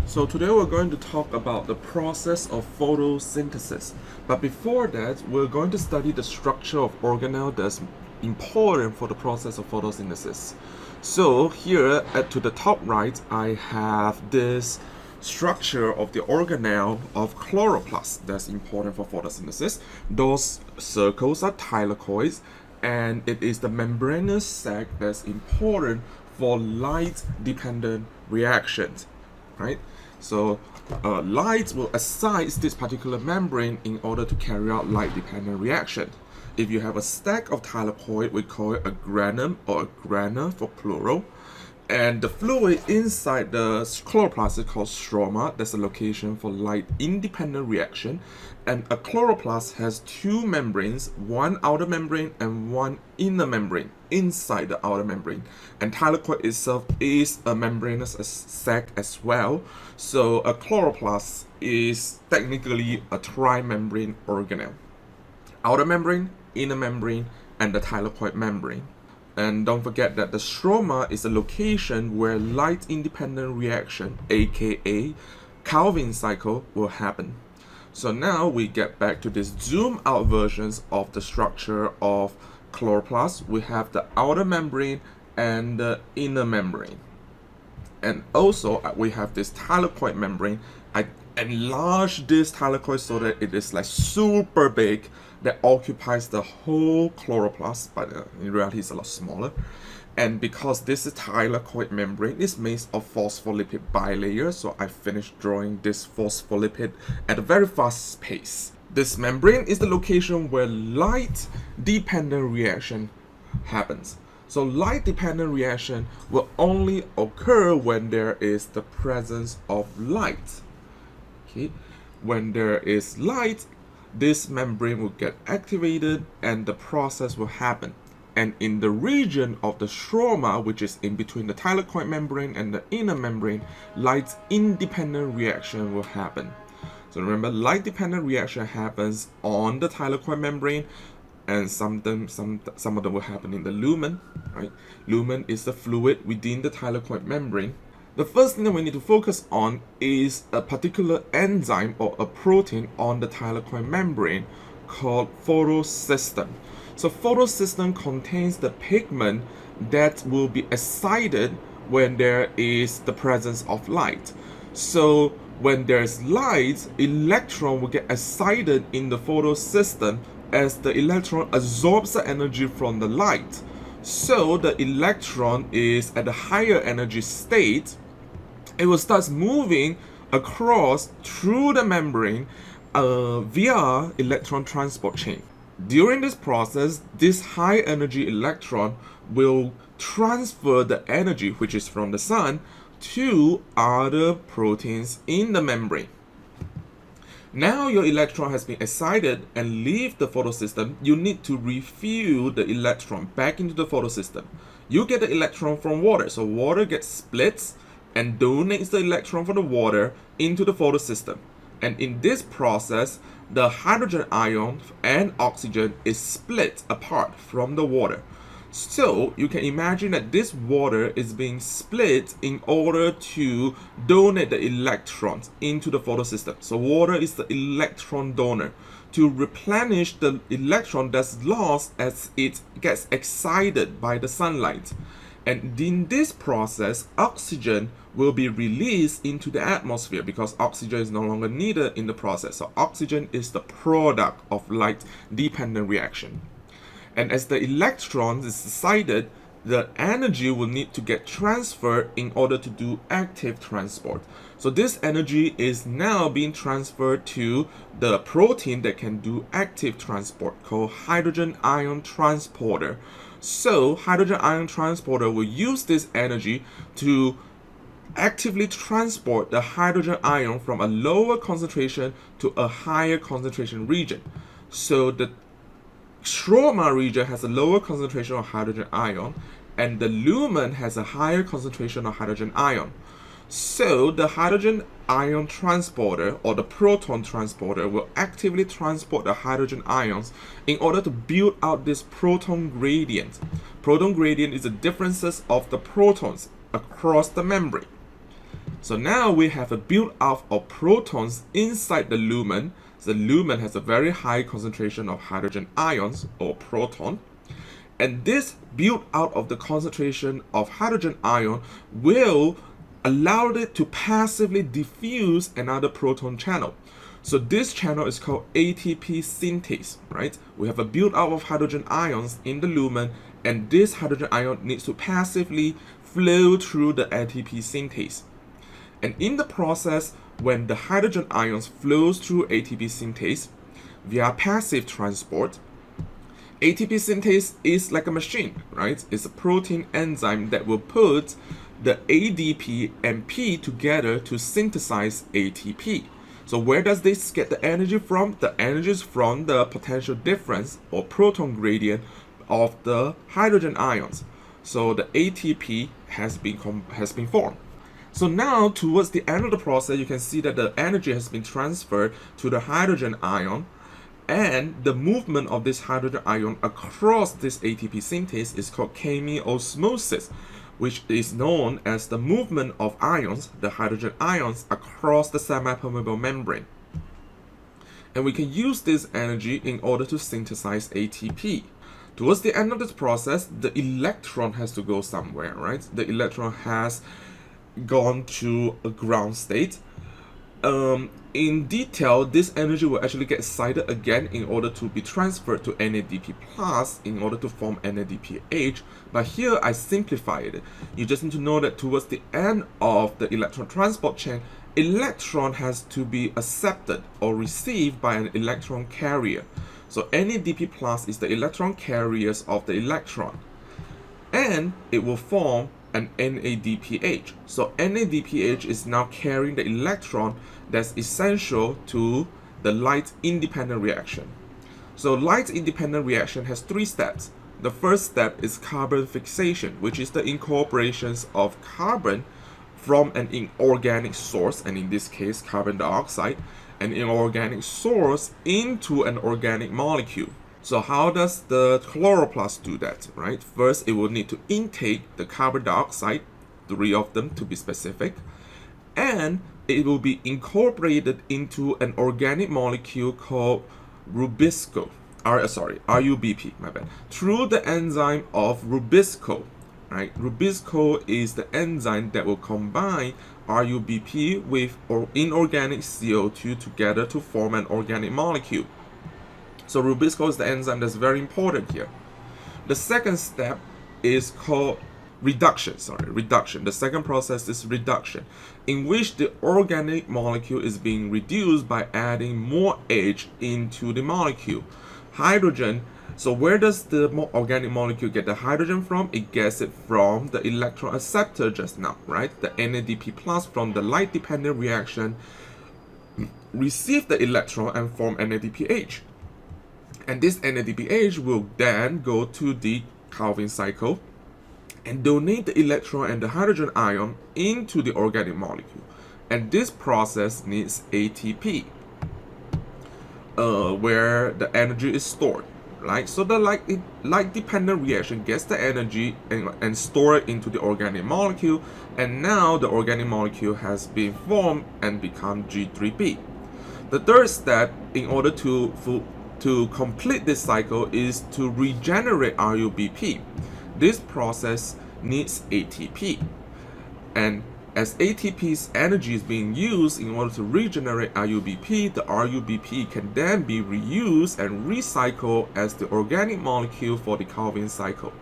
So today we're going to talk about the process of photosynthesis. But before that, we're going to study the structure of organelle that's important for the process of photosynthesis. So here to the top right, I have this structure of the organelle of chloroplasts that's important for photosynthesis. Those circles are thylakoids, and it is the membranous sac that's important for light-dependent reactions, right? So light will excite this particular membrane in order to carry out light-dependent reaction. If you have a stack of thylakoid, we call it a granum or a grana for plural. And the fluid inside the chloroplast is called stroma. That's a location for light-independent reaction. And a chloroplast has two membranes, one outer membrane and one inner membrane inside the outer membrane. And thylakoid itself is a membranous sac as well. So a chloroplast is technically a trimembrane organelle. Outer membrane, inner membrane, and the thylakoid membrane. And don't forget that the stroma is a location where light-independent reaction, aka Calvin cycle, will happen. So now we get back to this zoom-out versions of the structure of chloroplasts. We have the outer membrane and the inner membrane. And also we have this thylakoid membrane. I enlarge this thylakoid so that it is like super big, that occupies the whole chloroplast, but in reality it's a lot smaller. And because this is thylakoid membrane, it's made of phospholipid bilayer, so I finished drawing this phospholipid at a very fast pace. This membrane is the location where light-dependent reaction happens. So light-dependent reaction will only occur when there is the presence of light. Okay, when there is light, this membrane will get activated and the process will happen. And in the region of the stroma, which is in between the thylakoid membrane and the inner membrane, light-independent reaction will happen. So remember, light-dependent reaction happens on the thylakoid membrane, and some of them will happen in the lumen, right? Lumen is the fluid within the thylakoid membrane. The first thing that we need to focus on is a particular enzyme or a protein on the thylakoid membrane called photosystem. So photosystem contains the pigment that will be excited when there is the presence of light. So when there's light, electron will get excited in the photosystem as the electron absorbs the energy from the light. So the electron is at a higher energy state. It will start moving across through the membrane via electron transport chain. During this process, this high energy electron will transfer the energy, which is from the sun, to other proteins in the membrane. Now your electron has been excited and leave the photosystem. You need to refuel the electron back into the photosystem. You get the electron from water, so water gets split and donates the electron from the water into the photosystem. And in this process, the hydrogen ion and oxygen is split apart from the water. So you can imagine that this water is being split in order to donate the electrons into the photosystem. So water is the electron donor to replenish the electron that's lost as it gets excited by the sunlight. And in this process, oxygen will be released into the atmosphere because oxygen is no longer needed in the process. So oxygen is the product of light-dependent reaction. And as the electron is excited, the energy will need to get transferred in order to do active transport. So this energy is now being transferred to the protein that can do active transport, called hydrogen ion transporter. So hydrogen ion transporter will use this energy to actively transport the hydrogen ion from a lower concentration to a higher concentration region. So the stroma region has a lower concentration of hydrogen ion, and the lumen has a higher concentration of hydrogen ion. So the hydrogen ion transporter or the proton transporter will actively transport the hydrogen ions in order to build out this proton gradient. Proton gradient is the differences of the protons across the membrane. So now we have a build-up of protons inside the lumen. The lumen has a very high concentration of hydrogen ions or proton. And this build-out of the concentration of hydrogen ion will allow it to passively diffuse another proton channel. So this channel is called ATP synthase, right? We have a build-up of hydrogen ions in the lumen, and this hydrogen ion needs to passively flow through the ATP synthase. And in the process, when the hydrogen ions flows through ATP synthase via passive transport, ATP synthase is like a machine, right? It's a protein enzyme that will put the ADP and P together to synthesize ATP. So where does this get the energy from? The energy is from the potential difference or proton gradient of the hydrogen ions. So the ATP has been formed. So now towards the end of the process, you can see that the energy has been transferred to the hydrogen ion, and the movement of this hydrogen ion across this ATP synthase is called chemiosmosis, which is known as the movement of ions, the hydrogen ions, across the semi-permeable membrane. And we can use this energy in order to synthesize ATP. Towards the end of this process, the electron has to go somewhere, right? The electron has gone to a ground state. In detail, this energy will actually get excited again in order to be transferred to NADP+ in order to form NADPH. But here I simplified it. You just need to know that towards the end of the electron transport chain, electron has to be accepted or received by an electron carrier. So NADP+ is the electron carriers of the electron, and it will form an NADPH. So NADPH is now carrying the electron that's essential to the light-independent reaction. So light-independent reaction has 3 steps. The first step is carbon fixation, which is the incorporation of carbon from an inorganic source, and in this case carbon dioxide, an inorganic source into an organic molecule. So how does the chloroplast do that, right? First, it will need to intake the carbon dioxide, 3 of them to be specific, and it will be incorporated into an organic molecule called RuBisco, RuBP, my bad, through the enzyme of RuBisco, right? RuBisco is the enzyme that will combine RuBP with inorganic CO2 together to form an organic molecule. So RuBisco is the enzyme that's very important here. The second step is called reduction. The second process is reduction, in which the organic molecule is being reduced by adding more H into the molecule. Hydrogen. So where does the organic molecule get the hydrogen from? It gets it from the electron acceptor just now, right? The NADP+ from the light-dependent reaction receive the electron and form NADPH. And this NADPH will then go to the Calvin cycle and donate the electron and the hydrogen ion into the organic molecule. And this process needs ATP, where the energy is stored, right? So the light-dependent reaction gets the energy and store it into the organic molecule, and now the organic molecule has been formed and become G3P. The third step, in order to complete this cycle, is to regenerate RuBP. This process needs ATP, and as ATP's energy is being used in order to regenerate RuBP, the RuBP can then be reused and recycled as the organic molecule for the Calvin cycle.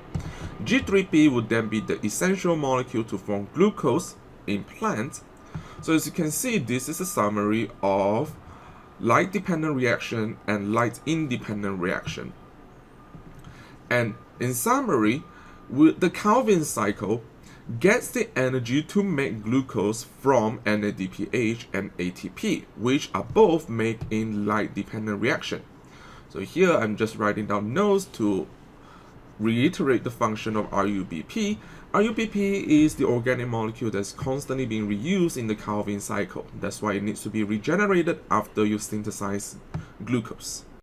G3P would then be the essential molecule to form glucose in plants. So as you can see, this is a summary of light-dependent reaction and light-independent reaction. And in summary, the Calvin cycle gets the energy to make glucose from NADPH and ATP, which are both made in light-dependent reaction. So here I'm just writing down notes to reiterate the function of RuBP. RuBP is the organic molecule that's constantly being reused in the Calvin cycle. That's why it needs to be regenerated after you synthesize glucose.